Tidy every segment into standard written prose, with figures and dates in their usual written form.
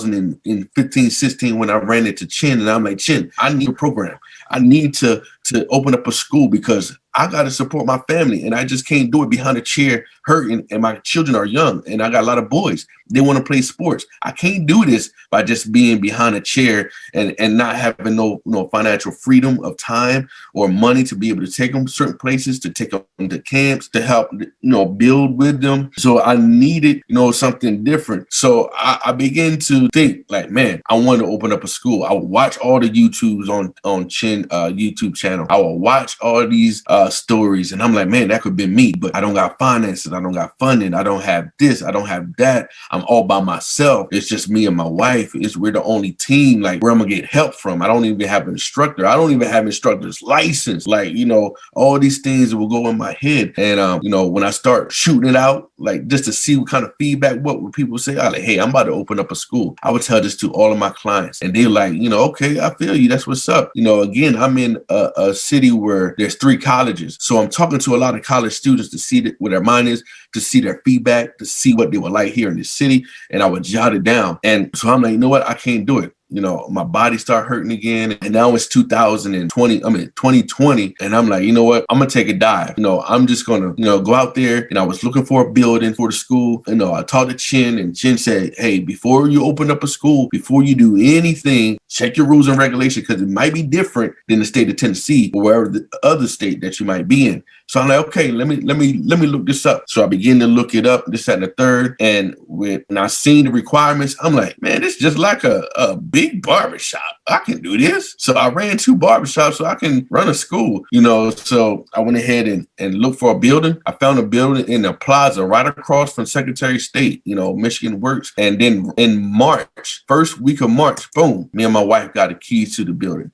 2015, 16 when I ran into Chin, and I'm like, Chin, I need a program. I need to open up a school because I got to support my family, and I just can't do it behind a chair hurting, and my children are young, and I got a lot of boys. They want to play sports. I can't do this by just being behind a chair and not having no financial freedom of time or money to be able to take them certain places, to take them to camps, to help, build with them. So I needed, something different. So I began to think like, man, I want to open up a school. I would watch all the YouTubes on Chin YouTube channel. I will watch all these stories, and I'm like, man, that could be me, but I don't got finances. I don't got funding. I don't have this. I don't have that. I'm all by myself. It's just me and my wife. We're the only team. Like, where I'm gonna get help from? I don't even have an instructor. I don't even have instructor's license. Like, all these things will go in my head. And when I start shooting it out, like just to see what kind of feedback, what would people say? I like, hey, I'm about to open up a school. I would tell this to all of my clients, and they're like, okay, I feel you. That's what's up. Again, I'm in a city where there's 3 colleges, so I'm talking to a lot of college students to see what their mind is, to see their feedback, to see what they would like here in the city, and I would jot it down. And so I'm like, you know what? I can't do it. My body started hurting again. And now it's 2020. And I'm like, you know what? I'm going to take a dive. I'm just going to, go out there. And I was looking for a building for the school. I talked to Chin, and Chin said, hey, before you open up a school, before you do anything, check your rules and regulations, because it might be different than the state of Tennessee or wherever the other state that you might be in. So I'm like, okay, let me look this up. So I began to look it up, this, that, and the third. And when I seen the requirements, I'm like, man, it's just like a big barbershop. I can do this. So I ran 2 barbershops so I can run a school, So I went ahead and looked for a building. I found a building in the plaza right across from Secretary of State, Michigan Works. And then in March, first week of March, boom, me and my wife got the keys to the building.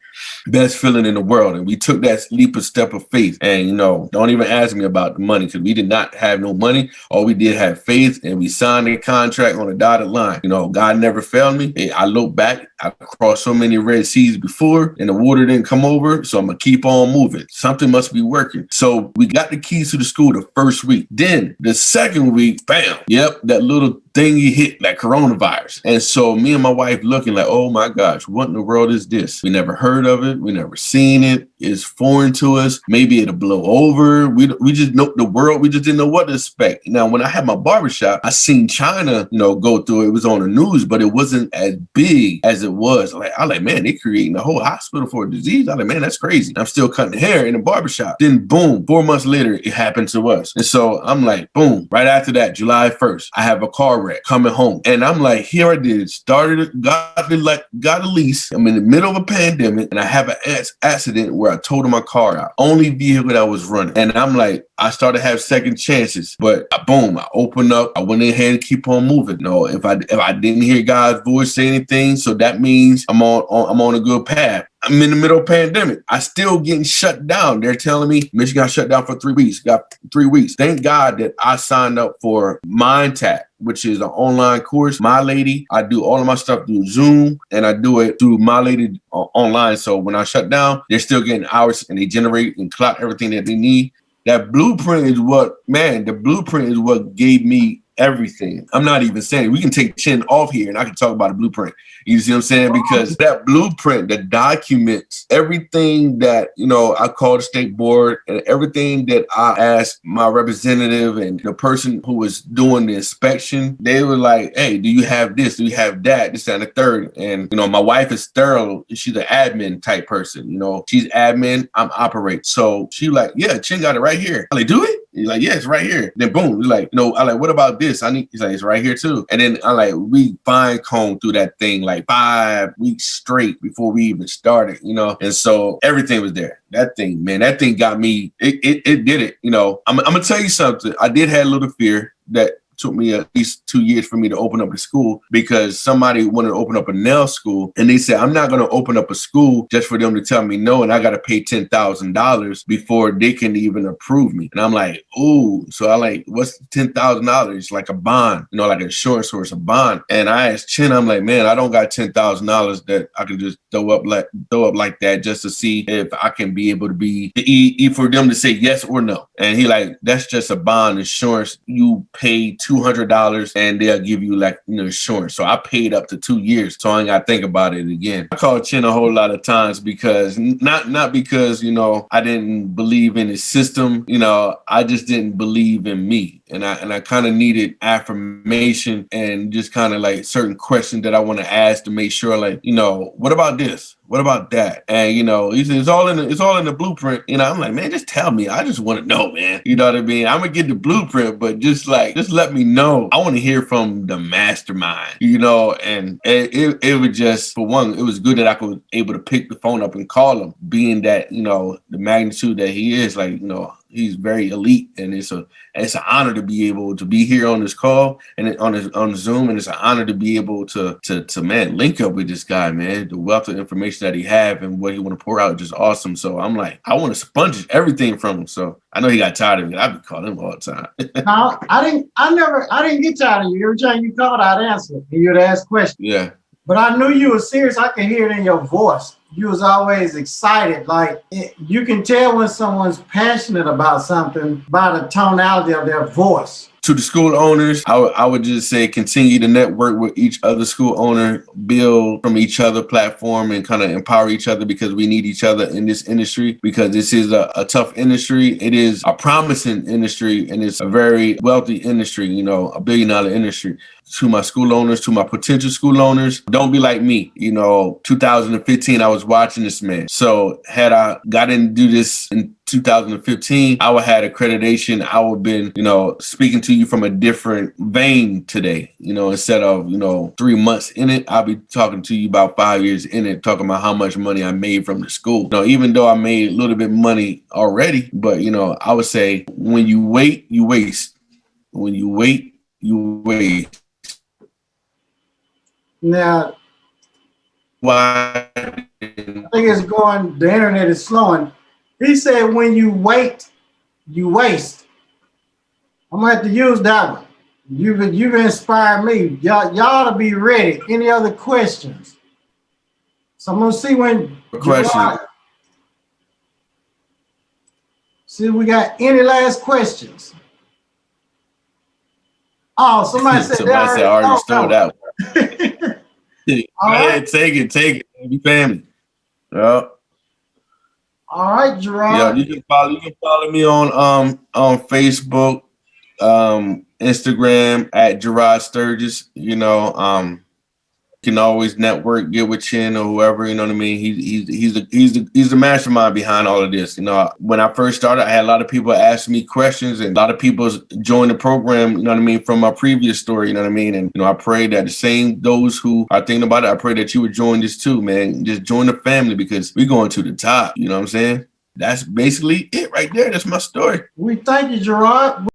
Best feeling in the world. And we took that leap of step of faith. And, don't even ask me about the money, because we did not have no money. All we did have faith, and we signed a contract on a dotted line. God never failed me. I look back, I crossed so many Red Seas before, and the water didn't come over. So I'm going to keep on moving. Something must be working. So we got the keys to the school the first week. Then the second week, bam, yep, that little thing you hit, like coronavirus. And so me and my wife looking like, oh my gosh, what in the world is this? We never heard of it. We never seen it. It's foreign to us. Maybe it'll blow over. We just know the world. We just didn't know what to expect. Now, when I had my barbershop, I seen China, go through it. It was on the news, but it wasn't as big as it was. I like, man, they creating a whole hospital for a disease. I like, man, that's crazy. I'm still cutting hair in a barbershop. Then boom, 4 months later, it happened to us. And so I'm like, boom, right after that, July 1st, I have a car wreck coming home. And I'm like, here I did, got a lease. I'm in the middle of a pandemic, and I have an accident where I totaled my car out. Only vehicle that was running. And I'm like, I started to have second chances, but boom, I opened up. I went ahead and keep on moving. If I didn't hear God's voice say anything, so that means I'm on a good path. I'm in the middle of a pandemic. I still getting shut down. They're telling me Michigan got shut down for 3 weeks. Got 3 weeks. Thank God that I signed up for MindTap, which is an online course. My Lady, I do all of my stuff through Zoom, and I do it through My Lady online. So when I shut down, they're still getting hours, and they generate and clock everything that they need. That blueprint is what gave me everything. I'm not even saying, we can take Chin off here and I can talk about a blueprint. You see what I'm saying? Because that blueprint that documents everything that, I called the state board, and everything that I asked my representative and the person who was doing the inspection, they were like, hey, do you have this? Do you have that? This, that, and the third. And, my wife is thorough. She's an admin type person. She's admin, I'm operate. So she like, yeah, Chin got it right here. I'm like, do it? He's like, yeah, it's right here. Then boom, he's like, I like, what about this? He's like, it's right here too. And then I like, we fine combed through that thing like 5 weeks straight before we even started, And so everything was there. That thing got me, it did it. I'm gonna tell you something. I did have a little fear that took me at least 2 years for me to open up the school, because somebody wanted to open up a nail school, and they said, I'm not going to open up a school just for them to tell me no, and I got to pay $10,000 before they can even approve me. And I'm like, ooh. So I like, what's $10,000? Like a bond, like insurance, or it's a bond. And I asked Chin, I'm like, man, I don't got $10,000 that I can just throw up like that just to see if I can be able to be for them to say yes or no. And he like, that's just a bond insurance. You pay $200 and they'll give you like, you know, insurance. So I paid up to 2 years, so I ain't got to think about it again. I called Chin a whole lot of times because not because, you know, I didn't believe in his system, you know, I just didn't believe in me. And I kind of needed affirmation and just kind of like certain questions that I want to ask to make sure, like, you know, what about this? What about that? And, you know, he said, it's all in the blueprint. You know, I'm like, man, just tell me. I just want to know, man. You know what I mean? I'm going to get the blueprint, but just let me know. I want to hear from the mastermind, you know, and it was just, for one, it was good that I was able to pick the phone up and call him, being that, you know, the magnitude that he is, like, you know, he's very elite, and it's an honor to be able to be here on this call and on Zoom, and it's an honor to be able to man, link up with this guy, man. The wealth of information that he have and what he want to pour out is just awesome. So I'm like, I want to sponge everything from him. So I know he got tired of me. I've been calling him all the time. No, I didn't get tired of you. Every time you called, I'd answer. And you'd ask questions. Yeah. But I knew you were serious. I could hear it in your voice. You was always excited. Like, you can tell when someone's passionate about something by the tonality of their voice. To the school owners, I would just say continue to network with each other school owner, build from each other platform, and kind of empower each other, because we need each other in this industry, because this is a tough industry. It is a promising industry, and it's a very wealthy industry, you know, $1 billion industry. To my school owners, to my potential school owners, don't be like me. You know, 2015, I was watching this man. So had I got into this in 2015, I would have had accreditation. I would have been, you know, speaking to you from a different vein today. You know, instead of, you know, 3 months in it, I'll be talking to you about 5 years in it, talking about how much money I made from the school. You know, even though I made a little bit of money already, but, you know, I would say when you wait, you waste. When you wait, you waste. Now, Why? I think it's going, the internet is slowing. He said, when you wait, you waste. I'm gonna have to use that one. You've inspired me. Y'all ought to be ready. Any other questions? So I'm gonna see when. Question. See if we got any last questions. Oh, somebody said I already stole that one. All right. Take it. Be family. Yeah. All right, Gerard. Yeah, you can follow me on Facebook, Instagram at Gerod Sturgis. You know, you can always network, get with Chin or whoever. You know what I mean? He's the mastermind behind all of this. You know, when I first started, I had a lot of people ask me questions, and a lot of people joined the program. You know what I mean? From my previous story. You know what I mean? And you know, I pray that the same those who are thinking about it, I pray that you would join this too, man. Just join the family, because we're going to the top. You know what I'm saying? That's basically it right there. That's my story. We thank you, Gerard.